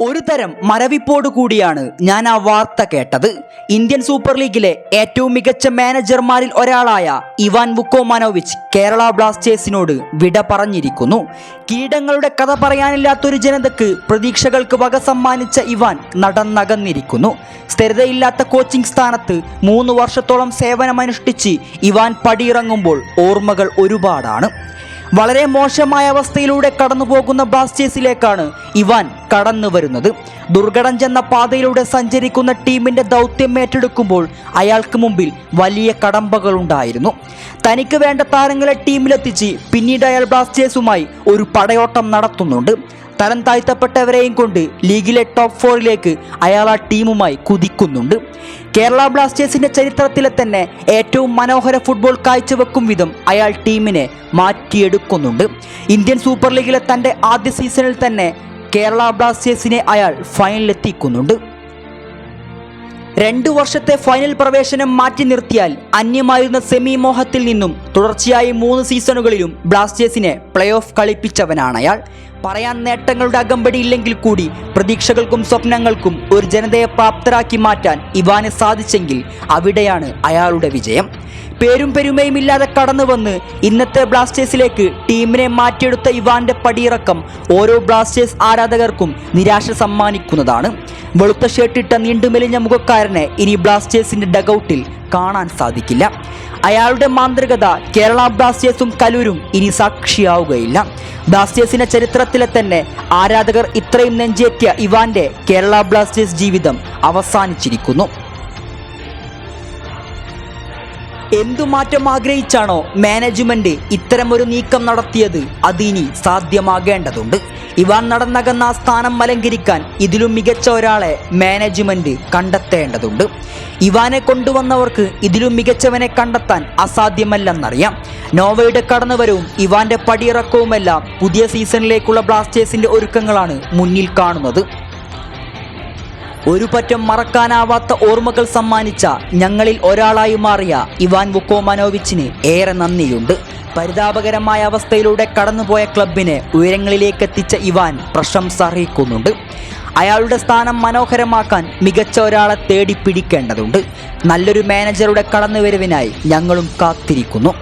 ഒരു തരം മരവിപ്പോടു കൂടിയാണ് ഞാൻ ആ വാർത്ത കേട്ടത്. ഇന്ത്യൻ സൂപ്പർ ലീഗിലെ ഏറ്റവും മികച്ച മാനേജർമാരിൽ ഒരാളായ ഇവാൻ വുക്കോമാനോവിച്ച് കേരള ബ്ലാസ്റ്റേഴ്സിനോട് വിട പറഞ്ഞിരിക്കുന്നു. കിരീടങ്ങളുടെ കഥ പറയാനില്ലാത്തൊരു ജനതയ്ക്ക് പ്രതീക്ഷകൾക്ക് വക സമ്മാനിച്ച ഇവാൻ നടന്നകന്നിരിക്കുന്നു. സ്ഥിരതയില്ലാത്ത കോച്ചിങ് സ്ഥാനത്ത് 3 വർഷത്തോളം സേവനമനുഷ്ഠിച്ച് ഇവാൻ പടിയിറങ്ങുമ്പോൾ ഓർമ്മകൾ ഒരുപാടാണ്. വളരെ മോശമായ അവസ്ഥയിലൂടെ കടന്നുപോകുന്ന ബ്ലാസ്റ്റേഴ്സിലേക്കാണ് ഇവാൻ കടന്നു വരുന്നത്. ദുർഘടം ചെന്ന പാതയിലൂടെ സഞ്ചരിക്കുന്ന ടീമിന്റെ ദൗത്യം ഏറ്റെടുക്കുമ്പോൾ അയാൾക്ക് മുമ്പിൽ വലിയ കടമ്പകളുണ്ടായിരുന്നു. തനിക്ക് വേണ്ട താരങ്ങളെ ടീമിലെത്തിച്ച് പിന്നീട് അയാൾ ബ്ലാസ്റ്റേഴ്സുമായി ഒരു പടയോട്ടം നടത്തുന്നുണ്ട്. തരം താഴ്ത്തപ്പെട്ടവരെയും കൊണ്ട് ലീഗിലെ ടോപ്പ് 4ലേക്ക് അയാൾ ആ ടീമുമായി കുതിക്കുന്നുണ്ട്. കേരള ബ്ലാസ്റ്റേഴ്സിന്റെ ചരിത്രത്തിലെ തന്നെ ഏറ്റവും മനോഹര ഫുട്ബോൾ കാഴ്ചവെക്കും വിധം അയാൾ ടീമിനെ മാറ്റിയെടുക്കുന്നുണ്ട്. ഇന്ത്യൻ സൂപ്പർ ലീഗിലെ തൻ്റെ ആദ്യ സീസണിൽ തന്നെ കേരള ബ്ലാസ്റ്റേഴ്സിനെ അയാൾ ഫൈനലിലെത്തിക്കുന്നുണ്ട്. 2 വർഷത്തെ ഫൈനൽ പ്രവേശനം മാറ്റി നിർത്തിയാൽ അന്യമായിരുന്ന സെമി മോഹത്തിൽ നിന്നും തുടർച്ചയായി 3 സീസണുകളിലും ബ്ലാസ്റ്റേഴ്സിനെ പ്ലേ ഓഫ് കളിപ്പിച്ചവനാണ് അയാൾ. പറയാൻ നേട്ടങ്ങളുടെ അകമ്പടി ഇല്ലെങ്കിൽ കൂടി പ്രതീക്ഷകൾക്കും സ്വപ്നങ്ങൾക്കും ഒരു ജനതയെ പ്രാപ്തരാക്കി മാറ്റാൻ ഇവാന് സാധിച്ചെങ്കിൽ അവിടെയാണ് അയാളുടെ വിജയം. പേരും പെരുമയും ഇല്ലാതെ കടന്നു വന്ന് ഇന്നത്തെ ബ്ലാസ്റ്റേഴ്സിലേക്ക് ടീമിനെ മാറ്റിയെടുത്ത ഇവാന്റെ പടിയിറക്കം ഓരോ ബ്ലാസ്റ്റേഴ്സ് ആരാധകർക്കും നിരാശ സമ്മാനിക്കുന്നതാണ്. വെളുത്ത ഷർട്ടിട്ട നീണ്ടുമെലിഞ്ഞ മുഖക്കാരനെ ഇനി ബ്ലാസ്റ്റേഴ്സിന്റെ ഡഗൌട്ടിൽ കാണാൻ സാധിക്കില്ല. അയാളുടെ മാന്ത്രികത കേരള ബ്ലാസ്റ്റേഴ്സും കലൂരും ഇനി സാക്ഷിയാവുകയില്ല. ബ്ലാസ്റ്റേഴ്സിന്റെ ചരിത്രത്തിലെ തന്നെ ആരാധകർ ഇത്രയും നെഞ്ചേറ്റിയ ഇവാന്റെ കേരള ബ്ലാസ്റ്റേഴ്സ് ജീവിതം അവസാനിച്ചിരിക്കുന്നു. എന്തു മാറ്റം ആഗ്രഹിച്ചാണോ മാനേജ്മെന്റ് ഇത്തരമൊരു നീക്കം നടത്തിയത്, അതിനി സാധ്യമാകേണ്ടതുണ്ട്. ഇവാൻ നടന്നകന്ന ആ സ്ഥാനം അലങ്കരിക്കാൻ ഇതിലും മികച്ച ഒരാളെ മാനേജ്മെന്റ് കണ്ടെത്തേണ്ടതുണ്ട്. ഇവാനെ കൊണ്ടുവന്നവർക്ക് ഇതിലും മികച്ചവനെ കണ്ടെത്താൻ അസാധ്യമല്ലെന്നറിയാം. നോവയുടെ കടന്നുവരവും ഇവാന്റെ പടിയിറക്കവുമെല്ലാം പുതിയ സീസണിലേക്കുള്ള ബ്ലാസ്റ്റേഴ്സിന്റെ ഒരുക്കങ്ങളാണ് മുന്നിൽ കാണുന്നത്. ഒരു പറ്റം മറക്കാനാവാത്ത ഓർമ്മകൾ സമ്മാനിച്ച ഞങ്ങളിൽ ഒരാളായി മാറിയ ഇവാൻ വുക്കോമാനോവിച്ചിന് ഏറെ നന്ദിയുണ്ട്. പരിതാപകരമായ അവസ്ഥയിലൂടെ കടന്നുപോയ ക്ലബിനെ ഉയരങ്ങളിലേക്ക് എത്തിച്ച ഇവാൻ പ്രശംസ അർഹിക്കുന്നുണ്ട്. അയാളുടെ സ്ഥാനം മനോഹരമാക്കാൻ മികച്ച ഒരാളെ തേടി പിടിക്കേണ്ടതുണ്ട്. നല്ലൊരു മാനേജറുടെ കടന്നുവരവിനായി ഞങ്ങളും കാത്തിരിക്കുന്നു.